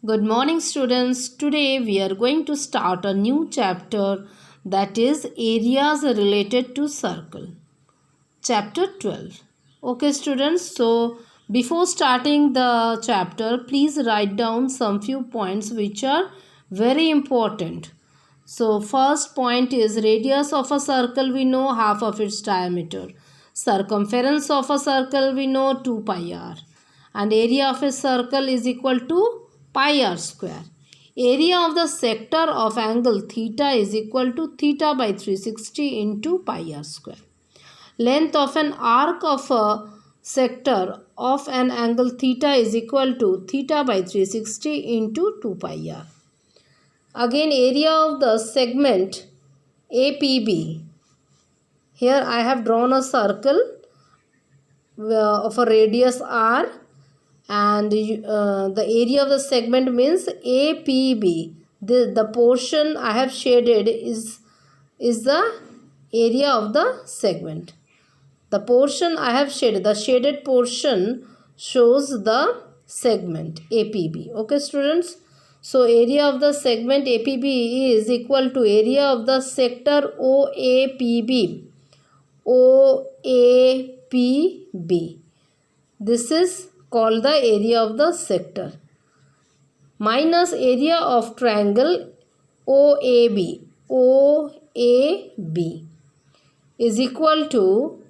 Good morning, students. Today we are going to start a new chapter, that is areas related to circle. Chapter 12. Okay, students. So before starting the chapter, please write down some few points which are very important. So first point is radius of a circle, we know half of its diameter. Circumference of a circle, we know 2 pi r. And area of a circle is equal to pi r square. Area of the sector of angle theta is equal to theta by 360 into pi r square. Length of an arc of a sector of an angle theta is equal to theta by 360 into 2 pi r. Again, area of the segment APB. Here I have drawn a circle of a radius r, and the area of the segment means APB. The portion I have shaded is the area of the segment. The portion I have shaded, the shaded portion shows the segment APB. Okay, students. So area of the segment APB is equal to area of the sector OAPB. OAPB. This is called the area of the sector. Minus area of triangle OAB. OAB is equal to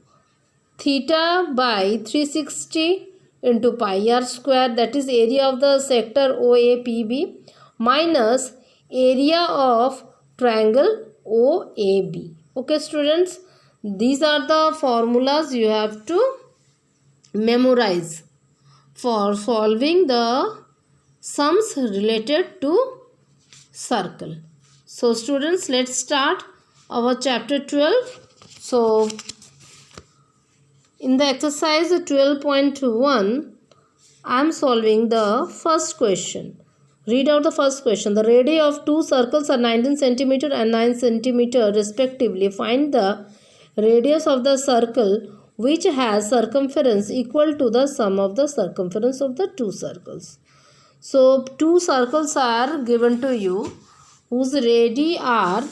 theta by 360 into pi r square, that is area of the sector OAPB, minus area of triangle OAB. Okay, students, these are the formulas you have to memorize for solving the sums related to circle. So students, let's start our chapter 12. So in the exercise 12.1, I am solving the first question. Read out the first question. The radii of two circles are 19 cm and 9 cm respectively. Find the radius of the circle which has circumference equal to the sum of the circumference of the two circles. So two circles are given to you whose radii are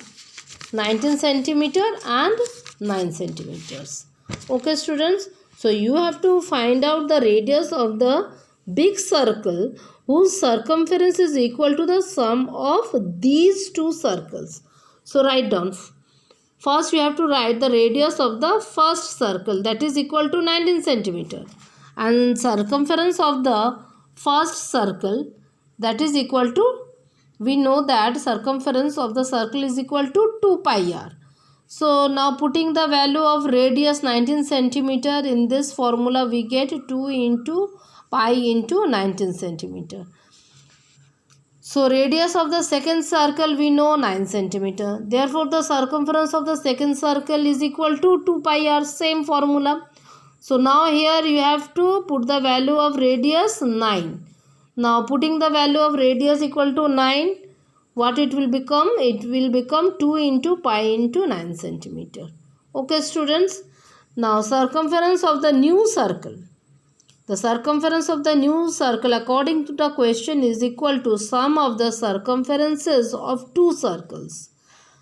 19 cm and 9 centimeters. Okay, students, so you have to find out the radius of the big circle whose circumference is equal to the sum of these two circles. So write down. First you have to write the radius of the first circle, that is equal to 19 centimeter, and circumference of the first circle, that is equal to, we know that circumference of the circle is equal to 2 pi r. So now putting the value of radius 19 centimeter in this formula, we get 2 into pi into 19 centimeter. So radius of the second circle we know 9 centimeter. Therefore the circumference of the second circle is equal to 2 pi r, same formula. So now here you have to put the value of radius 9. Now putting the value of radius equal to 9, what it will become? It will become 2 into pi into 9 centimeter. Okay, students. Now circumference of the new circle. The circumference of the new circle according to the question is equal to sum of the circumferences of two circles.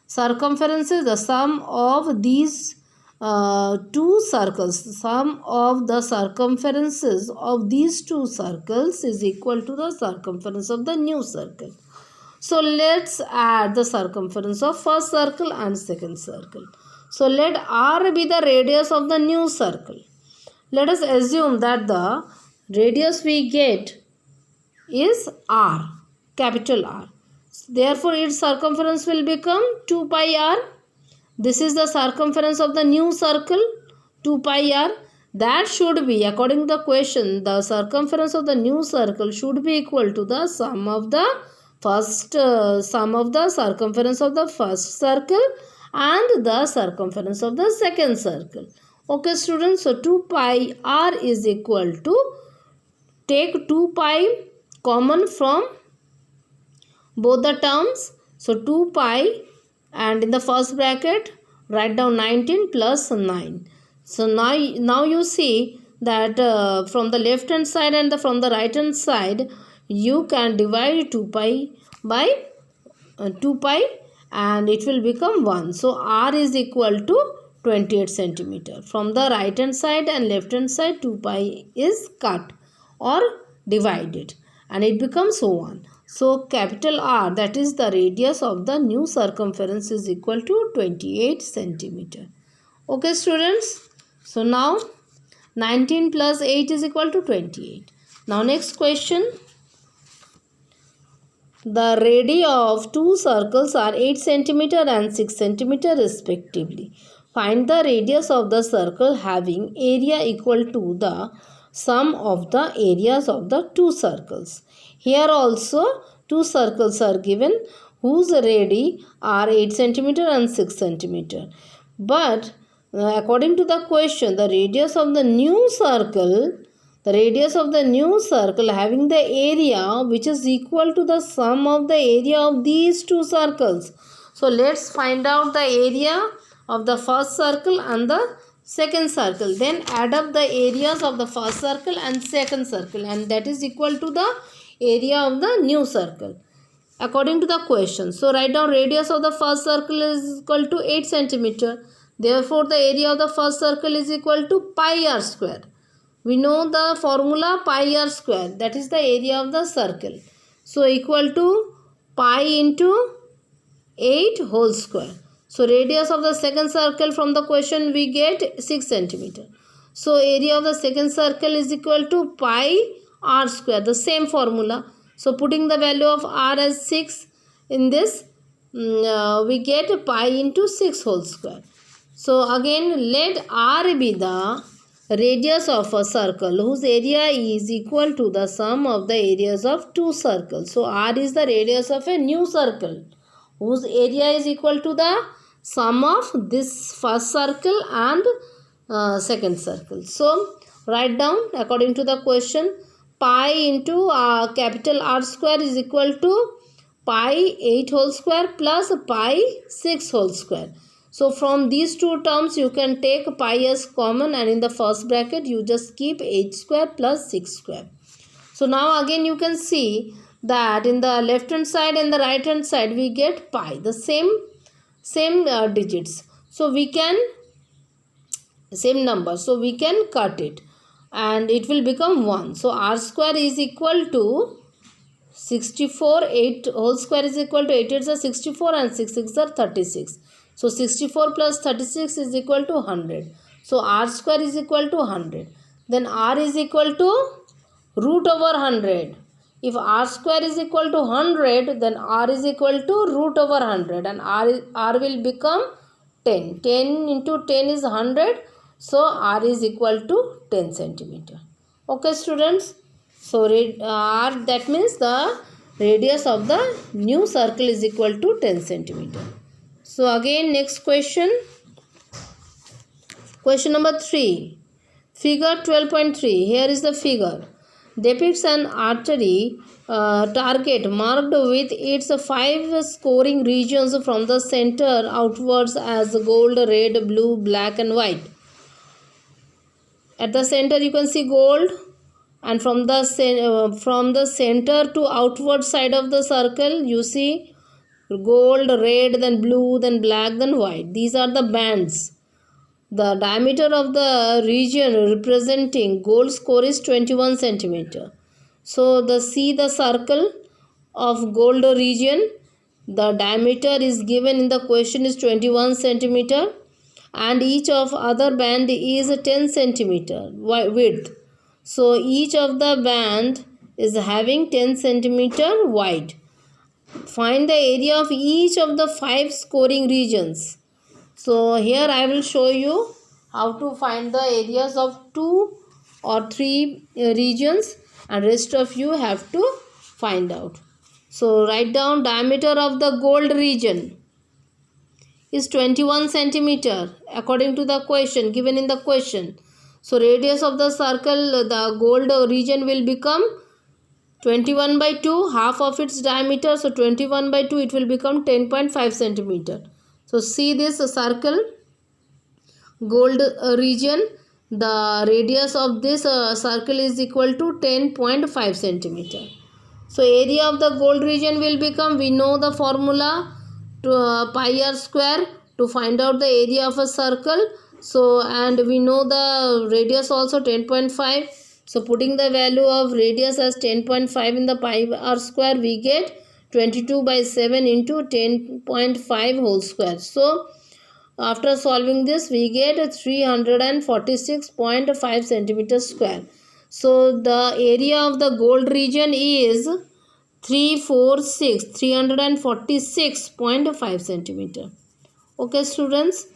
Circumferences, the sum of these two circles. Sum of the circumferences of these two circles is equal to the circumference of the new circle. So let's add the circumference of first circle and second circle. So let r be the radius of the new circle. Let us assume that the radius we get is r, capital R. Therefore its circumference will become 2 pi r. This is the circumference of the new circle, 2 pi r. That should be, according to the question, the circumference of the new circle should be equal to the sum of the circumference of the first circle and the circumference of the second circle. Okay, students, so 2 pi r is equal to, take 2 pi common from both the terms. So 2 pi, and in the first bracket write down 19 plus 9. So now you see that from the left hand side and from the right hand side you can divide 2 pi by 2 pi and it will become 1. So r is equal to 28 centimeter. From the right hand side and left hand side 2 pi is cut or divided and it becomes 1. So capital R, that is the radius of the new circumference, is equal to 28 centimeter. Okay students. So now 19 plus 8 is equal to 28. Now next question. The radii of two circles are 8 cm and 6 cm respectively. Find the radius of the circle having area equal to the sum of the areas of the two circles. Here also two circles are given whose radii are 8 cm and 6 cm. But according to the question, the radius of the new circle having the area which is equal to the sum of the area of these two circles. So let's find out the area of the first circle and the second circle. Then add up the areas of the first circle and second circle, and that is equal to the area of the new circle according to the question. So write down radius of the first circle is equal to 8 cm. Therefore the area of the first circle is equal to pi r square. We know the formula pi r square, that is the area of the circle. So equal to pi into 8 whole square. So radius of the second circle from the question we get 6 cm. So area of the second circle is equal to pi r square, the same formula. So putting the value of r as 6 in this, we get pi into 6 whole square. So again let r be the radius of a circle whose area is equal to the sum of the areas of two circles. So r is the radius of a new circle whose area is equal to the sum of this first circle and second circle. So write down according to the question, pi into capital R square is equal to pi 8 whole square plus pi 6 whole square. So from these two terms you can take pi as common, and in the first bracket you just keep 8 square plus 6 square. So now again you can see that in the left hand side and the right hand side we get pi, the same digits. So we can, same number, so we can cut it and it will become 1. So r square is equal to 64, 8 whole square is equal to 8 8s are 64 and 6 6 are 36. So 64 plus 36 is equal to 100. So r square is equal to 100. Then r is equal to root over 100. If r square is equal to 100, then r is equal to root over 100 and r will become 10. 10 into 10 is 100. So r is equal to 10 centimeter. Okay students. So r, that means the radius of the new circle is equal to 10 centimeter. So again next question. Question number 3. Figure 12.3. Here is the figure. Depicts an artery target marked with its 5 scoring regions from the center outwards as gold, red, blue, black and white. At the center you can see gold, and from the center to outward side of the circle you see gold, red, then blue, then black, then white. These are the bands. The diameter of the region representing gold score is 21 centimeter. So see the circle of gold region, the diameter is given in the question is 21 centimeter and each of other band is 10 centimeter width. So each of the band is having 10 centimeter wide. Find the area of each of the 5 scoring regions. So here I will show you how to find the areas of 2 or 3 regions, and rest of you have to find out. So write down diameter of the gold region is 21 centimeter according to the question given in the question. So radius of the circle, the gold region will become 21 by 2, half of its diameter. So 21 by 2, it will become 10.5 centimeter. So see this circle, gold region, the radius of this circle is equal to 10.5 centimeter. So area of the gold region will become, we know the formula, to pi r square to find out the area of a circle. So and we know the radius also 10.5. So putting the value of radius as 10.5 in the pi r square, we get 22 by 7 into 10.5 whole square. So after solving this, we get 346.5 centimeters square. So the area of the gold region is 346.5 centimeter. Okay students.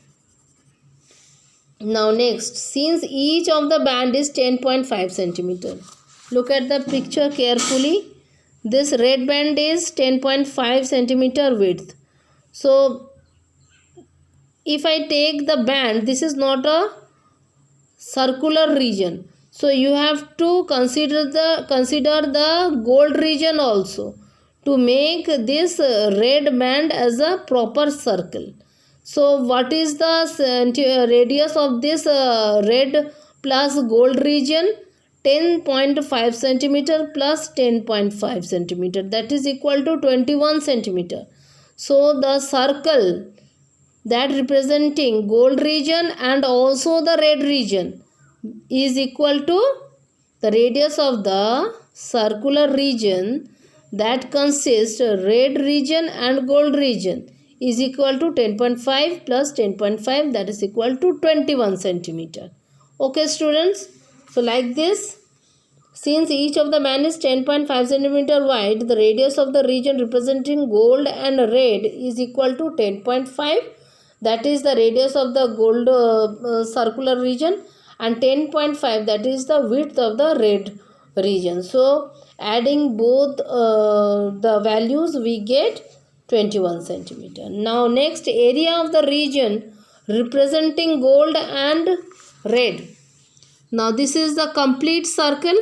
Now next, since each of the band is 10.5 centimeter, look at the picture carefully. This red band is 10.5 centimeter width. So if I take the band, this is not a circular region. So you have to consider the gold region also to make this red band as a proper circle. So what is the radius of this red plus gold region? 10.5 centimeter plus 10.5 centimeter, that is equal to 21 centimeter. So the circle that representing gold region and also the red region is equal to the radius of the circular region that consists red region and gold region is equal to 10.5 plus 10.5, that is equal to 21 centimeter. Okay students, so like this, since each of the band is 10.5 centimeter wide, the radius of the region representing gold and red is equal to 10.5, that is the radius of the gold circular region, and 10.5, that is the width of the red region. So adding both the values, we get 21 centimeter. Now next, area of the region representing gold and red. Now this is the complete circle.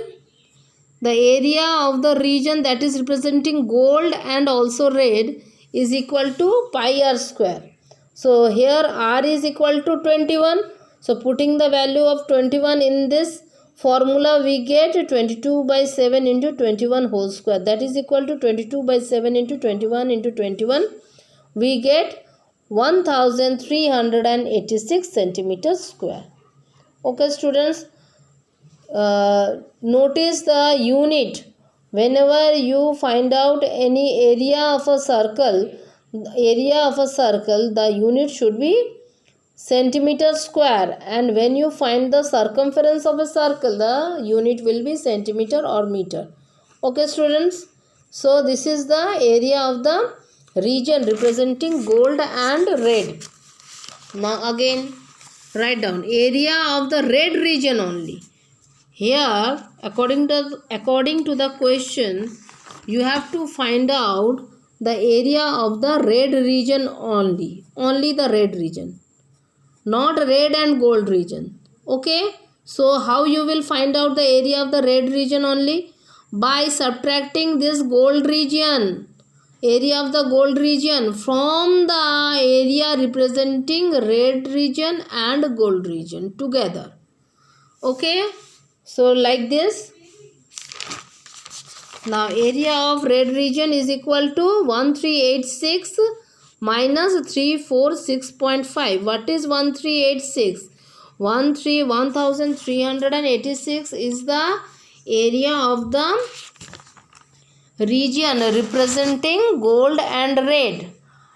The area of the region that is representing gold and also red is equal to pi r square. So here r is equal to 21. So putting the value of 21 in this formula, we get 22 by 7 into 21 whole square. That is equal to 22 by 7 into 21 into 21. We get 1386 centimeters square. Okay students. Notice the unit. Whenever you find out any area of a circle, the unit should be centimeter square, and when you find the circumference of a circle, the unit will be centimeter or meter. Okay students, so this is the area of the region representing gold and red. Now again write down area of the red region only. Here according to the question, you have to find out the area of the red region only the red region, not red and gold region. Okay, so how you will find out the area of the red region only? By subtracting this gold region, area of the gold region, from the area representing red region and gold region together. Okay, so like this. Now area of red region is equal to 1386 minus 346.5. What is 1386? 1386 is the area of the region representing gold and red.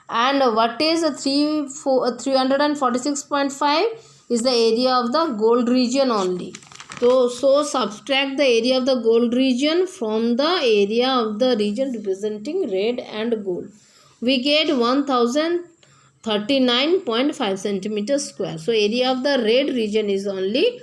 And what is 346.5 is the area of the gold region only. So subtract the area of the gold region from the area of the region representing red and gold. We get 1039.5 centimeters square. So area of the red region is only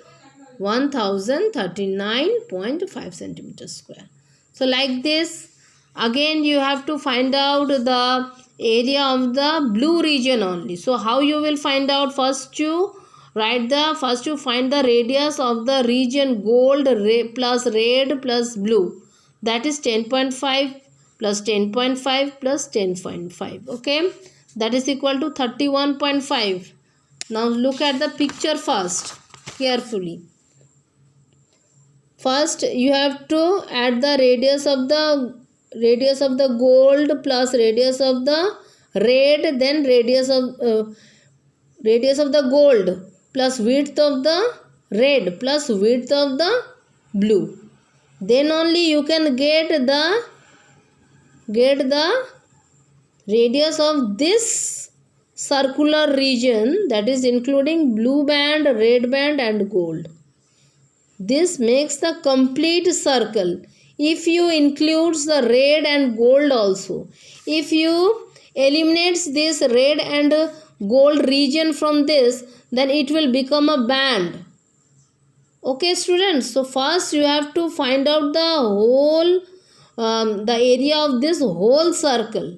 1039.5 centimeters square. So like this, again you have to find out the area of the blue region only. So how you will find out? First you find the radius of the region gold plus red plus blue, that is 10.5 plus 10.5 plus 10.5. okay, that is equal to 31.5. now look at the picture first carefully. First you have to add the radius of the radius of the gold plus radius of the red, then radius of the gold plus width of the red plus width of the blue. Then only you can get the radius of this circular region, that is including blue band, red band and gold. This makes the complete circle. If you includes the red and gold also, if you eliminates this red and gold region from this, then it will become a band. Okay students, so first you have to find out the whole the area of this whole circle.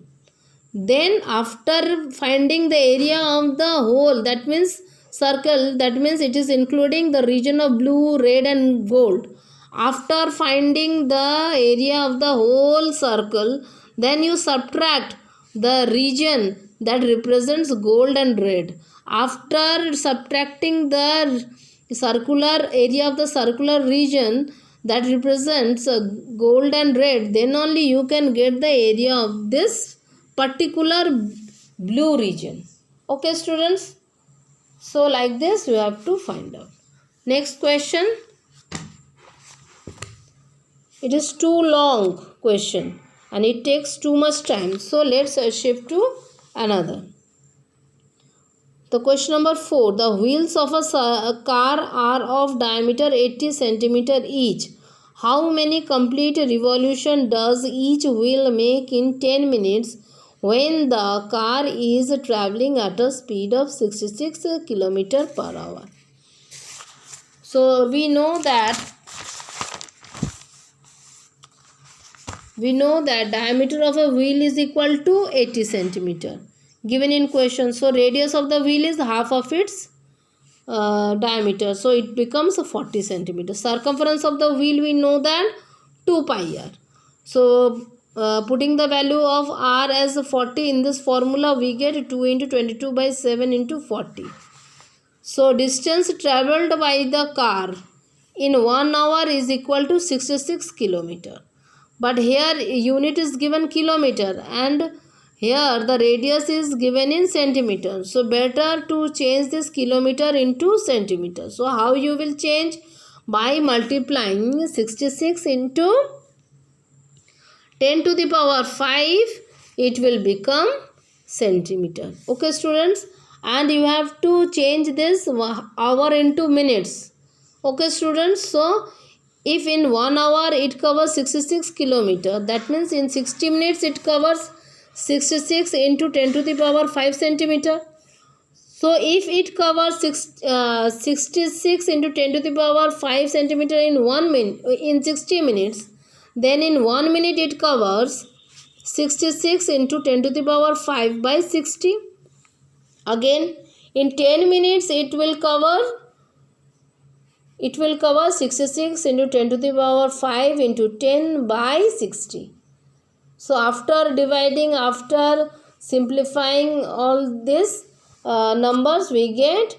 Then after finding the area of the whole, that means circle, that means it is including the region of blue, red and gold. After finding the area of the whole circle, then you subtract the region that represents gold and red. After subtracting the circular area of the circular region that represents gold and red, then only you can get the area of this particular blue region. Okay students, so like this you have to find out. Next question. It is too long question and it takes too much time, so let's shift to another. The question number 4. The wheels of a car are of diameter 80 cm each. How many complete revolution does each wheel make in 10 minutes when the car is traveling at a speed of 66 km per hour? So we know that diameter of a wheel is equal to 80 cm given in question. So radius of the wheel is half of its diameter, so it becomes 40 cm. Circumference of the wheel we know that 2 pi r. So putting the value of r as 40 in this formula, we get 2 into 22 by 7 into 40. So distance travelled by the car in 1 hour is equal to 66 km. But here unit is given kilometer and here the radius is given in centimeter. So better to change this kilometer into centimeter. So how you will change? By multiplying 66 into 10 to the power 5, it will become centimeter. Okay students, and you have to change this hour into minutes. Okay students, so if in 1 hour it covers 66 km, that means in 60 minutes it covers 66 into 10 to the power 5 centimeter. So if it covers 66 into 10 to the power 5 centimeter in 60 minutes, then in 1 minute it covers 66 into 10 to the power 5 by 60. Again in 10 minutes it will cover 66 into 10 to the power 5 into 10 by 60. So after dividing, after simplifying all these numbers, we get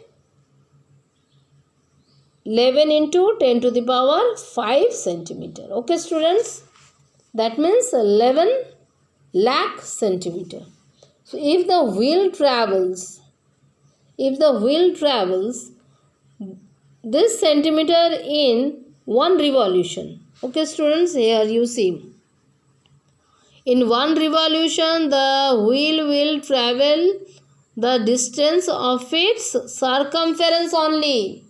11 into 10 to the power 5 centimeter. Okay students, that means 11 lakh centimeter. So if the wheel travels this centimeter in 1 revolution. Okay students, here you see. In 1 revolution, the wheel will travel the distance of its circumference only.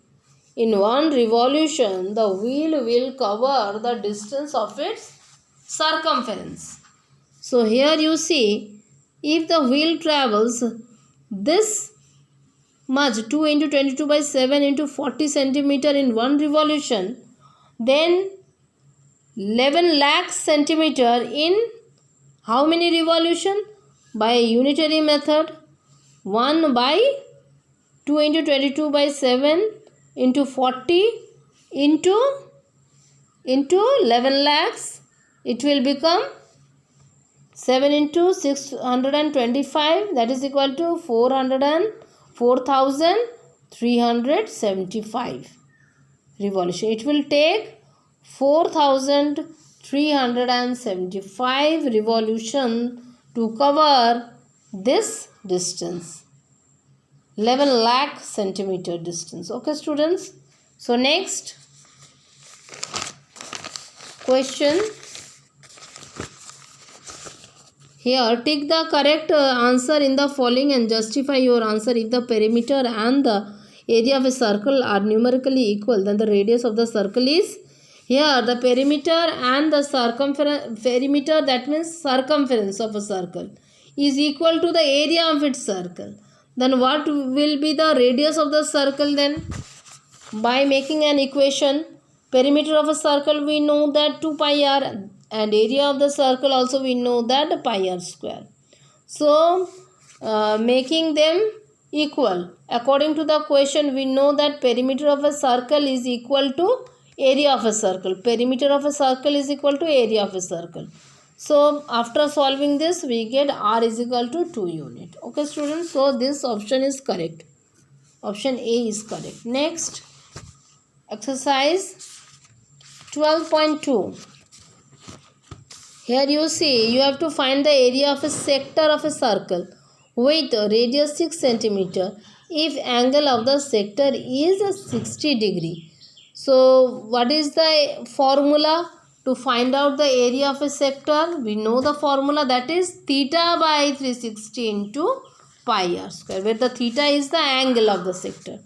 In 1 revolution, the wheel will cover the distance of its circumference. So here you see, if the wheel travels this much, 2 into 22 by 7 into 40 centimeter in 1 revolution, then 11 lakh centimeter in how many revolution? By unitary method, 1 by 2 into 22 by 7 into 40 into 11 lakhs. It will become 7 into 625, that is equal to 4,375 revolution. It will take 4,000 375 revolution to cover this distance, 11 lakh centimeter distance. Okay students, so next question. Here, take the correct answer in the following and justify your answer. If the perimeter and the area of a circle are numerically equal, then the radius of the circle is, here the perimeter and the circumference, perimeter that means circumference of a circle is equal to the area of its circle. Then what will be the radius of the circle then? By making an equation, perimeter of a circle we know that 2 pi r, and area of the circle also we know that pi r square. So making them equal, according to the question we know that perimeter of a circle is equal to area of a circle. Perimeter of a circle is equal to area of a circle. So after solving this we get r is equal to 2 unit. Okay students, so this option is correct. Option A is correct. Next, exercise 12.2. Here you see, you have to find the area of a sector of a circle with radius 6 centimeter if angle of the sector is 60 degree. So what is the formula to find out the area of a sector? We know the formula, that is theta by 360 into pi r square, where the theta is the angle of the sector.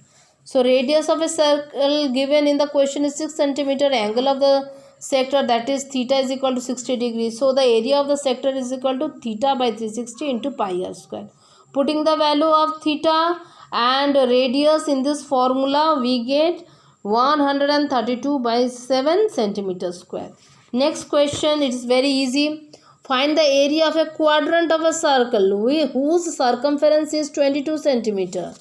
So radius of a circle given in the question is 6 centimeter, angle of the sector that is theta is equal to 60 degrees. So the area of the sector is equal to theta by 360 into pi r square. Putting the value of theta and radius in this formula, we get 132 by 7 centimeter square. Next question, it is very easy. Find the area of a quadrant of a circle whose circumference is 22 centimeter.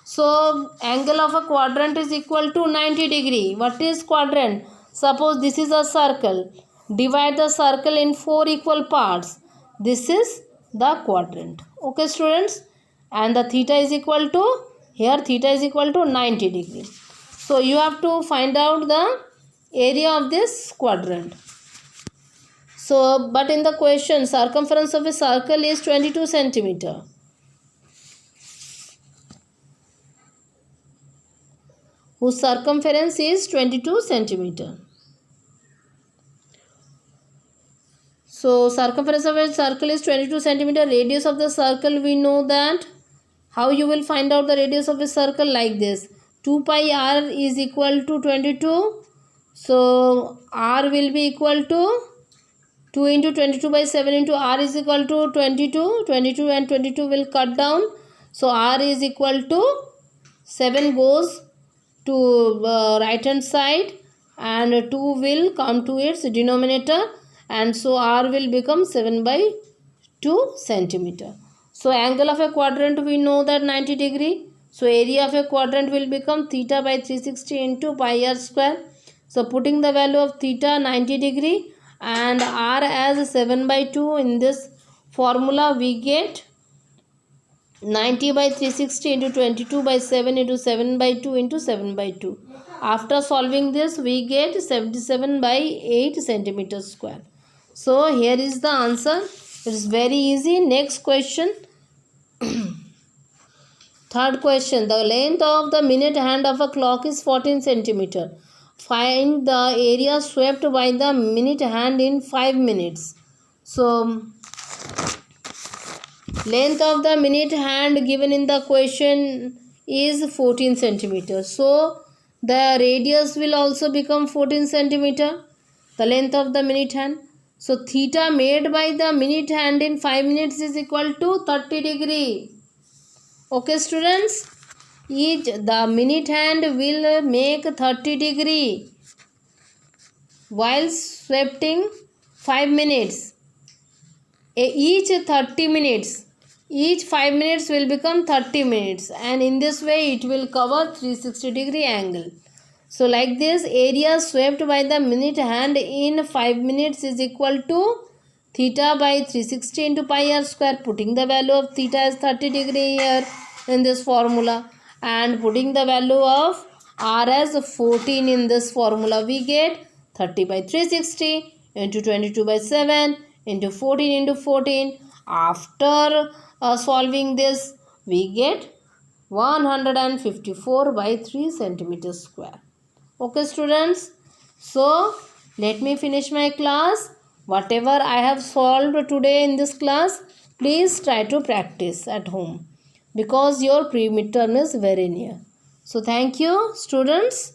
So angle of a quadrant is equal to 90 degree. What is quadrant? Suppose this is a circle. Divide the circle in 4 equal parts. This is the quadrant. Okay students. And the theta is equal to, here theta is equal to 90 degree. So you have to find out the area of this quadrant. So but in the question, circumference of a circle is 22 centimeter. Whose circumference is 22 centimeter. So circumference of a circle is 22 centimeter. Radius of the circle we know that. How you will find out the radius of a circle? Like this. 2 pi r is equal to 22. So r will be equal to 2 into 22 by 7 into r is equal to 22. 22 and 22 will cut down. So r is equal to 7 goes to right hand side and 2 will come to its denominator, and so r will become 7 by 2 centimeter. So angle of a quadrant we know that 90 degree. So area of a quadrant will become theta by 360 into pi r square. So putting the value of theta 90 degree and r as 7 by 2 in this formula, we get 90 by 360 into 22 by 7 into 7 by 2 into 7 by 2. After solving this, we get 77 by 8 centimeter square. So here is the answer. It is very easy. Next question. Third question. The length of the minute hand of a clock is 14 centimeter. Find the area swept by the minute hand in 5 minutes. So length of the minute hand given in the question is 14 centimeters. So the radius will also become 14 centimeter, the length of the minute hand. So theta made by the minute hand in 5 minutes is equal to 30 degree. Okay students, the minute hand will make 30 degree while sweeping 5 minutes. Each 30 minutes, each 5 minutes will become 30 minutes, and in this way it will cover 360 degree angle. So like this, area swept by the minute hand in 5 minutes is equal to theta by 360 into pi r square. Putting the value of theta as 30 degree here in this formula and putting the value of r as 14 in this formula, we get 30 by 360 into 22 by 7 into 14 into 14. After solving this, we get 154 by 3 centimeters square. Okay students, so let me finish my class. Whatever I have solved today in this class, please try to practice at home because your pre-midterm is very near. So thank you students.